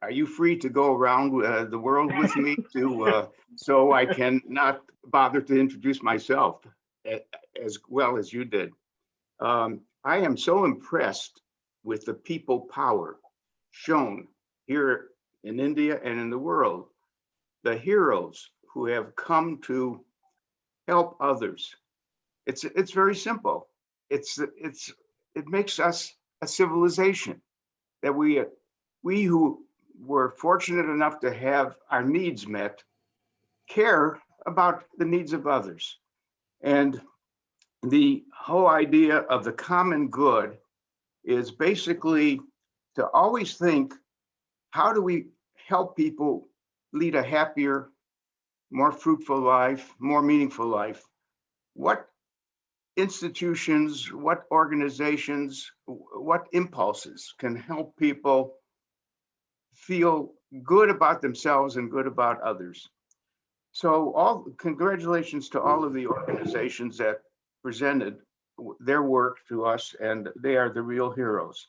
Are you free to go around the world with me so I can not bother to introduce myself as well as you did? I am so impressed with the people power shown here in India and in the world, the heroes who have come to help others. It's very simple. It makes us a civilization that we who were fortunate enough to have our needs met care about the needs of others. And the whole idea of the common good is basically to always think, how do we help people lead a happier, more fruitful life, more meaningful life? What institutions, what organizations, what impulses can help people feel good about themselves and good about others? So congratulations to all of the organizations that presented their work to us, and they are the real heroes.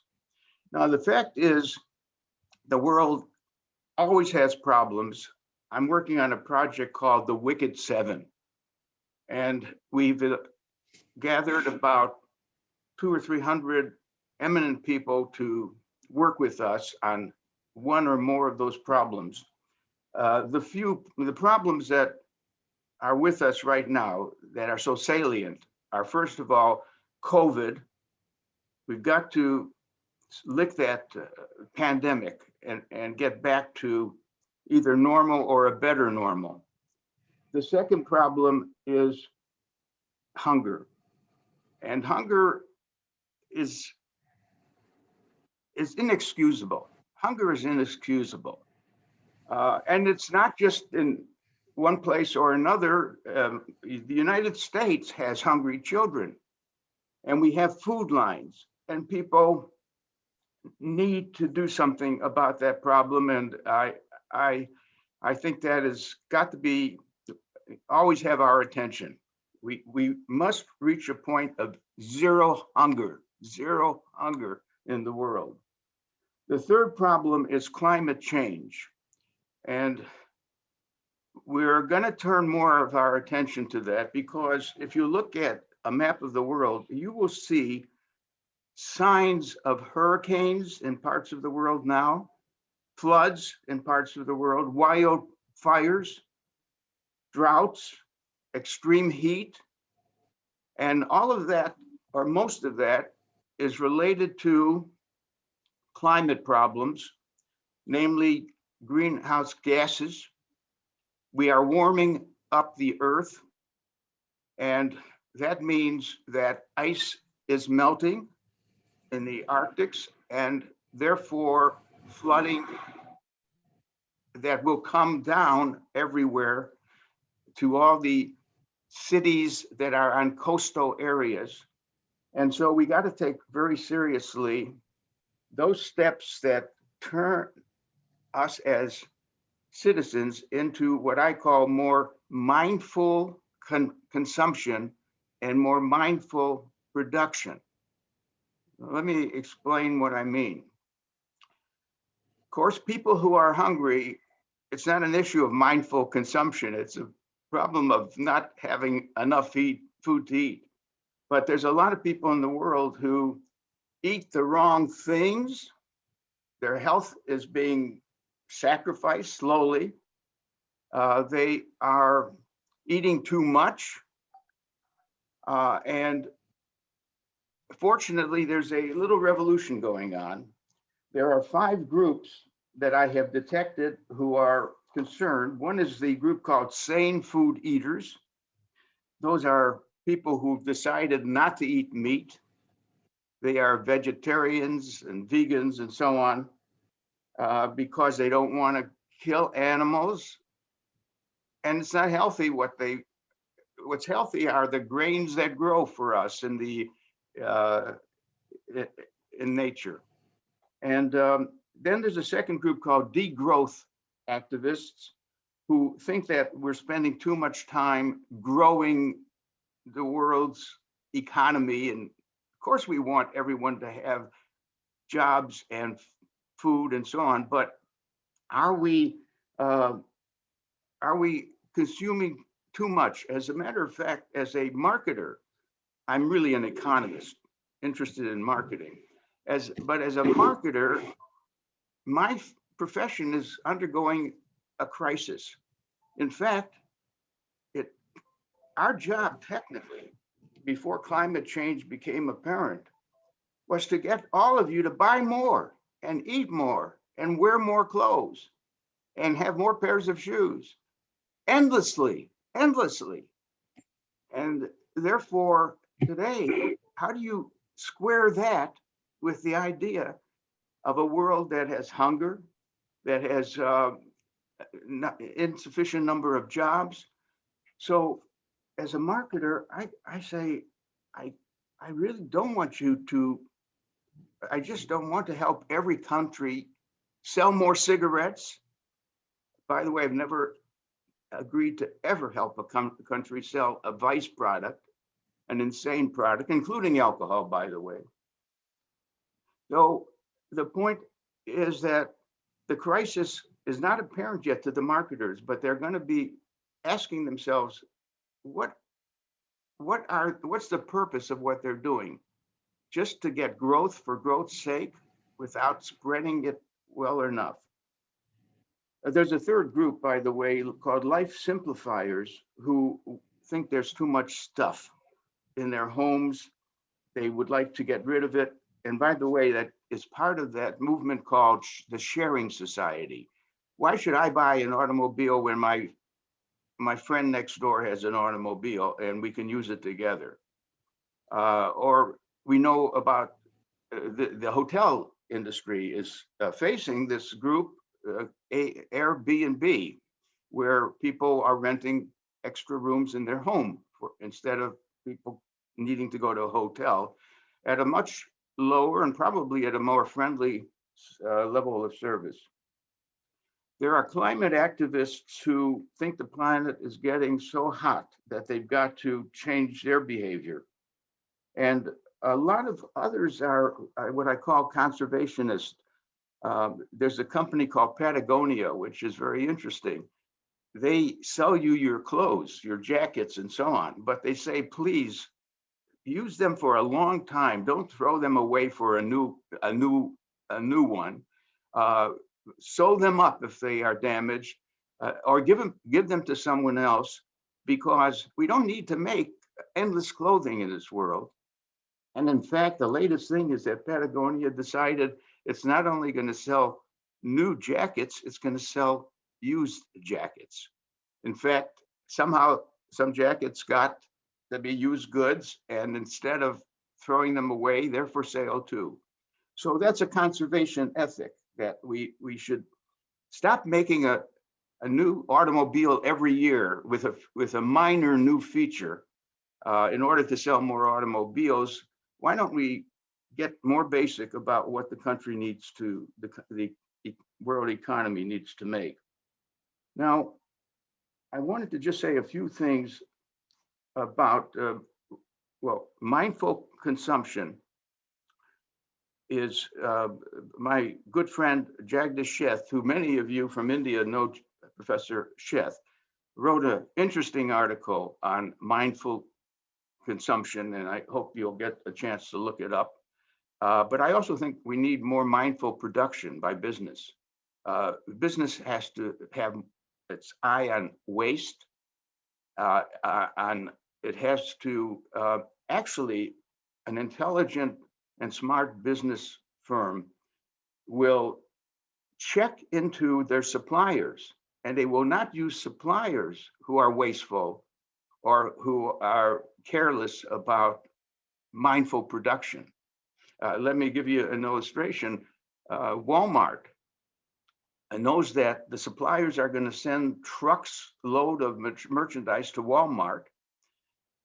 Now, the fact is, the world always has problems. I'm working on a project called the Wicked Seven, and we've gathered about 200 or 300 eminent people to work with us on one or more of those problems. The problems that are with us right now that are so salient are, first of all, COVID. We've got to lick that pandemic and get back to either normal or a better normal. The second problem is hunger. And hunger is inexcusable. Hunger is inexcusable. And it's not just in one place or another. The United States has hungry children, and we have food lines, and people need to do something about that problem. And I think that has got to be always have our attention. We must reach a point of zero hunger in the world. The third problem is climate change. And we're going to turn more of our attention to that, because if you look at a map of the world, you will see signs of hurricanes in parts of the world now, floods in parts of the world, wildfires, droughts, extreme heat. And all of that, or most of that, is related to climate problems, namely greenhouse gases. We are warming up the earth, and that means that ice is melting in the Arctics, and therefore flooding that will come down everywhere to all the cities that are on coastal areas. And so we got to take very seriously those steps that turn us as citizens into what I call more mindful consumption and more mindful production. Let me explain what I mean. Of course, people who are hungry, it's not an issue of mindful consumption. It's a problem of not having enough food to eat. But there's a lot of people in the world who eat the wrong things. Their health is being sacrificed slowly. They are eating too much. And fortunately, there's a little revolution going on. There are 5 groups that I have detected who are concerned. One is the group called Sane Food Eaters. Those are people who've decided not to eat meat. They are vegetarians and vegans and so on, because they don't want to kill animals. And it's not healthy. What's healthy are the grains that grow for us in nature. And then there's a second group called degrowth activists, who think that we're spending too much time growing the world's economy. And of course, we want everyone to have jobs and food and so on, but Are we uh, are we consuming too much? As a matter of fact, as a marketer, I'm really an economist interested in marketing. But as a marketer, my profession is undergoing a crisis. In fact, it our job technically, before climate change became apparent, was to get all of you to buy more and eat more and wear more clothes and have more pairs of shoes endlessly, endlessly. And therefore, today, how do you square that with the idea of a world that has hunger, that has insufficient number of jobs? So, as a marketer, I say, I, I really don't want you to, I just don't want to help every country sell more cigarettes. By the way, I've never agreed to ever help a country sell a vice product, an insane product, including alcohol, by the way. So the point is that the crisis is not apparent yet to the marketers, but they're going to be asking themselves, what what's the purpose of what they're doing? Just to get growth for growth's sake without spreading it well enough. There's a third group, by the way, called life simplifiers, who think there's too much stuff in their homes. They would like to get rid of it. And by the way, that is part of that movement called the sharing society. Why should I buy an automobile when my friend next door has an automobile and we can use it together? Or we know about the hotel industry is facing this group, Airbnb, where people are renting extra rooms in their home instead of people needing to go to a hotel at a much lower and probably at a more friendly level of service. There are climate activists who think the planet is getting so hot that they've got to change their behavior. And a lot of others are what I call conservationists. There's a company called Patagonia, which is very interesting. They sell you your clothes, your jackets, and so on, but they say, please use them for a long time. Don't throw them away for a new one. Sew them up if they are damaged, or give them to someone else, because we don't need to make endless clothing in this world. And in fact, the latest thing is that Patagonia decided it's not only going to sell new jackets, it's going to sell used jackets. In fact, somehow some jackets got to be used goods, and instead of throwing them away, they're for sale too. So that's a conservation ethic, that we should stop making a new automobile every year with a minor new feature in order to sell more automobiles. Why don't we get more basic about what the country needs to, the world economy needs to make? Now, I wanted to just say a few things about, well, mindful consumption is my good friend Jagdish Sheth, who many of you from India know. Professor Sheth wrote an interesting article on mindful consumption, and I hope you'll get a chance to look it up. But I also think we need more mindful production by business. Business has to have its eye on waste, it has to actually, an intelligent and smart business firm will check into their suppliers, and they will not use suppliers who are wasteful or who are careless about mindful production. Let me give you an illustration. Walmart knows that the suppliers are going to send trucks load of merchandise to Walmart,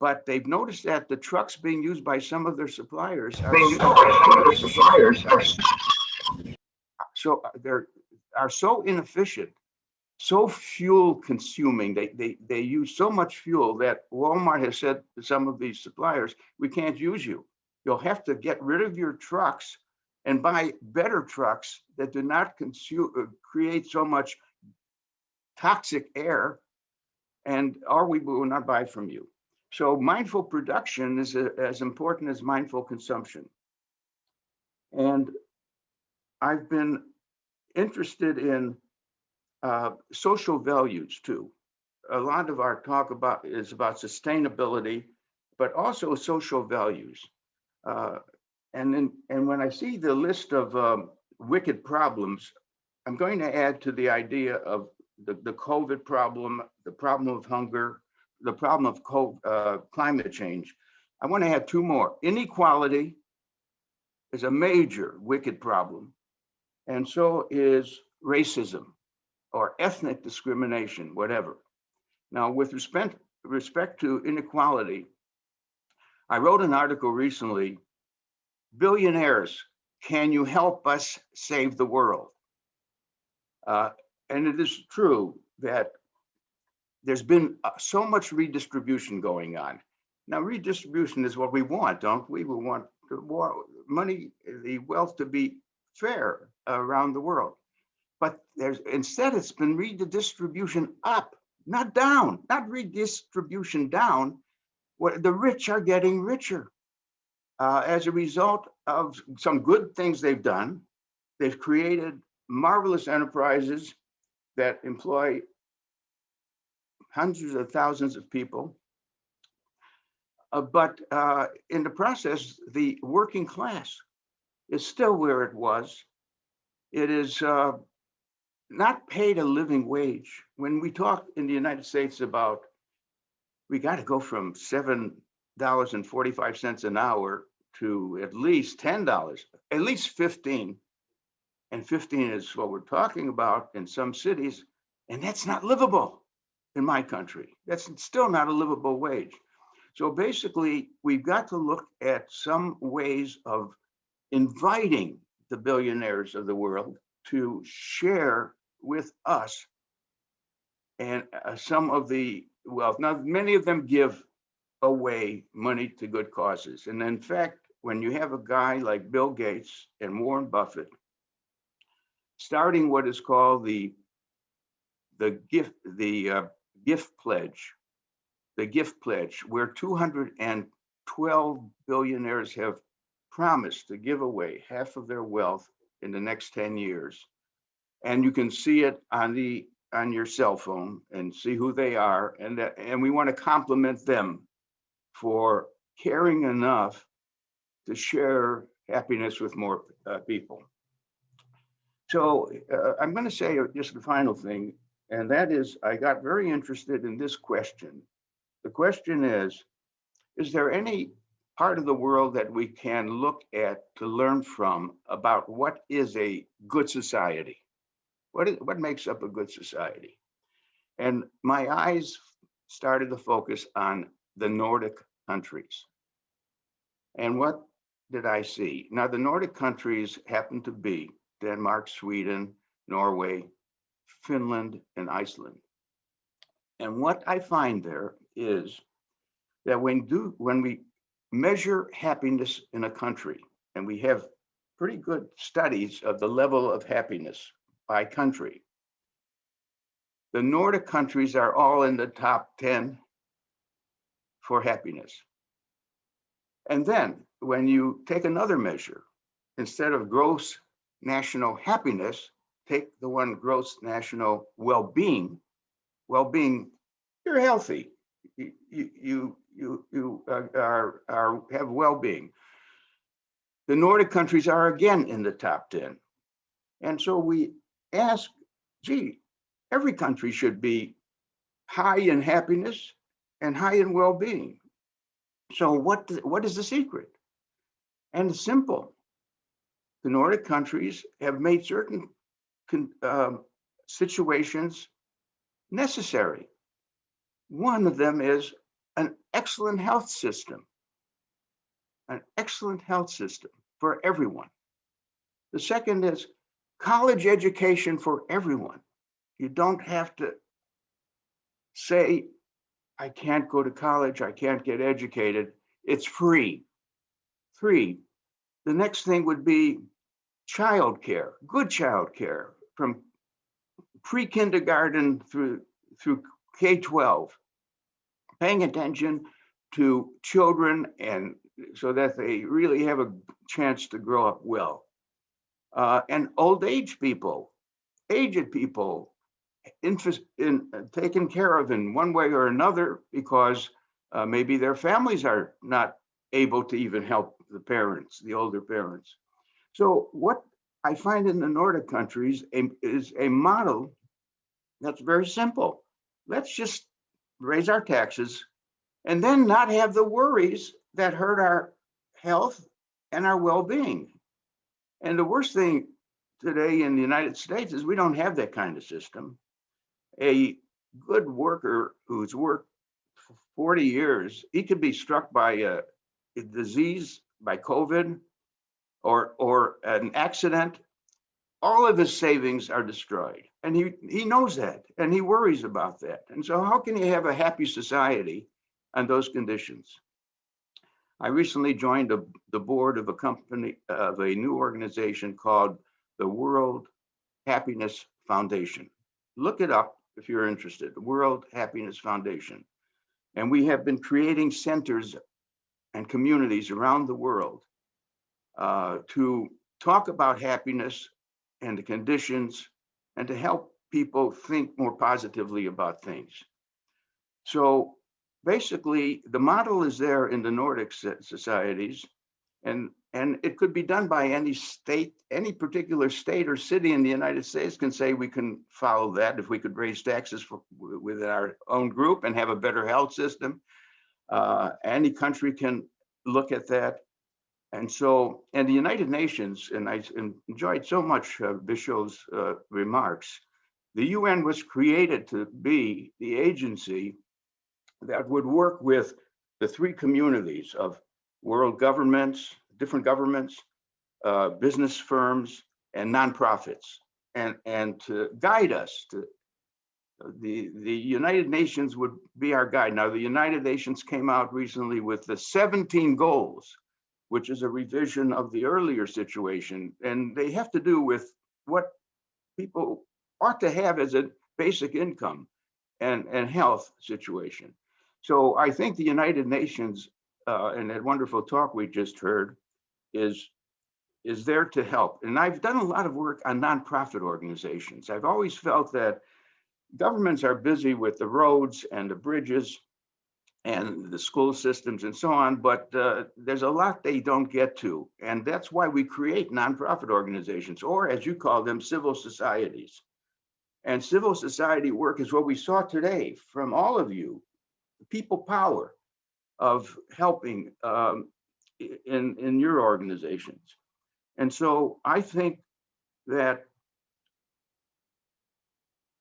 but they've noticed that the trucks being used by some of their suppliers are so inefficient, so fuel consuming. They use so much fuel that Walmart has said to some of these suppliers, we can't use you. You'll have to get rid of your trucks and buy better trucks that do not create so much toxic air, or we will not buy from you. So mindful production is as important as mindful consumption. And I've been interested in social values too. A lot of our talk is about sustainability, but also social values. And when I see the list of wicked problems, I'm going to add to the idea of the COVID problem, the problem of hunger, the problem of climate change. I want to add two more. Inequality is a major wicked problem, and so is racism or ethnic discrimination, whatever. Now, with respect to inequality, I wrote an article recently, Billionaires, Can You Help Us Save the World? And it is true that there's been so much redistribution going on. Now, redistribution is what we want, don't we? We want the money, the wealth to be fair around the world. But instead, it's been redistribution up, not down, not redistribution down. The rich are getting richer as a result of some good things they've done. They've created marvelous enterprises that employ hundreds of thousands of people. But in the process, the working class is still where it was. It is not paid a living wage. When we talk in the United States about we got to go from $7.45 an hour to at least $10, at least 15, and 15 is what we're talking about in some cities, and that's not livable in my country. That's still not a livable wage. So basically, we've got to look at some ways of inviting the billionaires of the world to share with us and some of the wealth. Now, many of them give away money to good causes. And in fact, when you have a guy like Bill Gates and Warren Buffett starting what is called the gift pledge, where 212 billionaires have promised to give away half of their wealth in the next 10 years. And you can see it on your cell phone and see who they are. And we want to compliment them for caring enough to share happiness with more people. So I'm going to say just the final thing, and that is I got very interested in this question. The question is there any part of the world that we can look at to learn from about what is a good society? What makes up a good society? And my eyes started to focus on the Nordic countries. And what did I see? Now, the Nordic countries happen to be Denmark, Sweden, Norway, Finland, and Iceland. And what I find there is that when we measure happiness in a country, and we have pretty good studies of the level of happiness by country, the Nordic countries are all in the top 10 for happiness. And then when you take another measure, instead of gross national happiness, take the one gross national well-being. Well-being, you're healthy. You have well-being. The Nordic countries are again in the top 10. And so we ask, gee, every country should be high in happiness and high in well-being. So what is the secret? And it's simple. The Nordic countries have made certain situations necessary. One of them is an excellent health system for everyone. The second is college education for everyone. You don't have to say, I can't go to college, I can't get educated. It's free. The next thing would be childcare, good childcare from pre-kindergarten through K-12, paying attention to children and so that they really have a chance to grow up well. And old age people, aged people, taken care of in one way or another because maybe their families are not able to even help the parents, the older parents. So what I find in the Nordic countries is a model that's very simple. Let's just raise our taxes and then not have the worries that hurt our health and our well-being. And the worst thing today in the United States is we don't have that kind of system. A good worker who's worked for 40 years, he could be struck by a disease, by COVID, or an accident. All of his savings are destroyed. And he knows that, and he worries about that. And so how can you have a happy society on those conditions? I recently joined the board of a new organization called the World Happiness Foundation. Look it up if you're interested, the World Happiness Foundation. And we have been creating centers and communities around the world to talk about happiness and the conditions and to help people think more positively about things. So basically, the model is there in the Nordic societies, and it could be done by any state, any particular state or city in the United States can say we can follow that if we could raise taxes within our own group and have a better health system. Any country can look at that. And so, and the United Nations, and I enjoyed so much Bishop's remarks, the UN was created to be the agency that would work with the three communities of world governments, different governments, business firms, and nonprofits, and to guide us. The United Nations would be our guide. Now, the United Nations came out recently with the 17 goals, which is a revision of the earlier situation, and they have to do with what people ought to have as a basic income and health situation. So I think the United Nations, and that wonderful talk we just heard, is there to help. And I've done a lot of work on nonprofit organizations. I've always felt that governments are busy with the roads and the bridges and the school systems and so on, but there's a lot they don't get to. And that's why we create nonprofit organizations, or as you call them, civil societies. And civil society work is what we saw today from all of you, the people power of helping in your organizations. And so I think that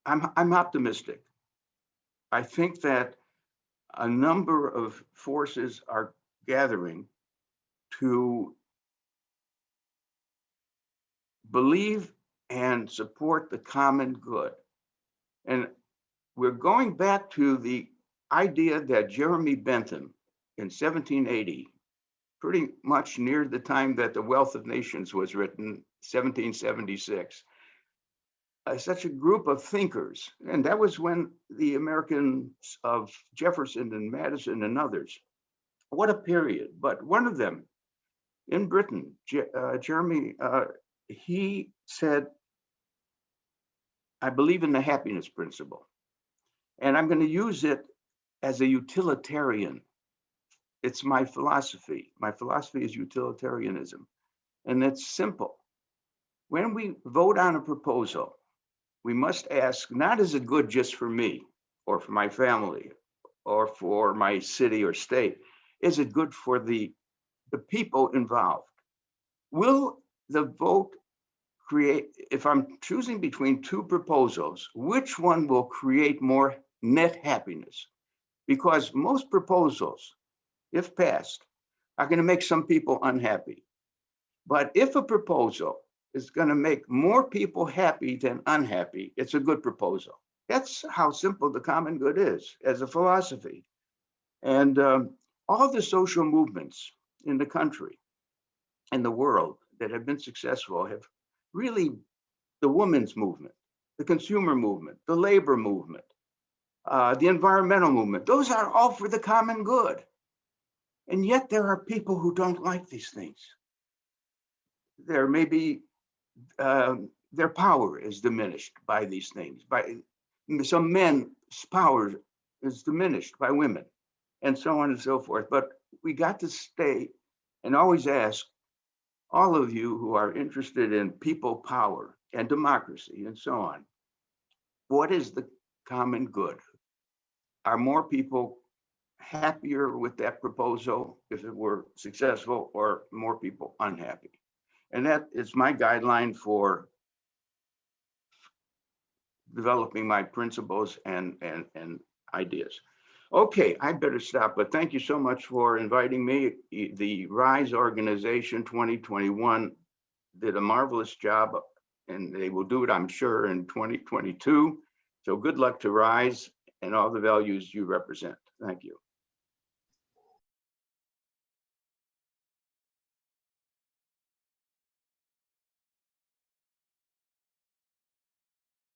I'm optimistic. I think that a number of forces are gathering to believe and support the common good. And we're going back to the idea that Jeremy Bentham in 1780, pretty much near the time that The Wealth of Nations was written, 1776, such a group of thinkers. And that was when the Americans of Jefferson and Madison and others, what a period. But one of them in Britain, Jeremy, he said, I believe in the happiness principle, and I'm going to use it as a utilitarian. It's my philosophy. My philosophy is utilitarianism. And it's simple. When we vote on a proposal, we must ask, not is it good just for me or for my family or for my city or state? Is it good for the people involved? Will the vote create, if I'm choosing between two proposals, which one will create more net happiness? Because most proposals, if passed, are going to make some people unhappy. But if a proposal is going to make more people happy than unhappy, it's a good proposal. That's how simple the common good is as a philosophy. And all the social movements in the country and the world that have been successful have really the women's movement, the consumer movement, the labor movement, the environmental movement. Those are all for the common good. And yet there are people who don't like these things. There may be, their power is diminished by these things. By some men's power is diminished by women, and so on and so forth. But we got to stay and always ask all of you who are interested in people power and democracy and so on, what is the common good? Are more people happier with that proposal if it were successful, or more people unhappy? And that is my guideline for developing my principles and ideas. Okay, I better stop, but thank you so much for inviting me. The RISE organization 2021 did a marvelous job, and they will do it, I'm sure, in 2022. So good luck to RISE and all the values you represent. Thank you.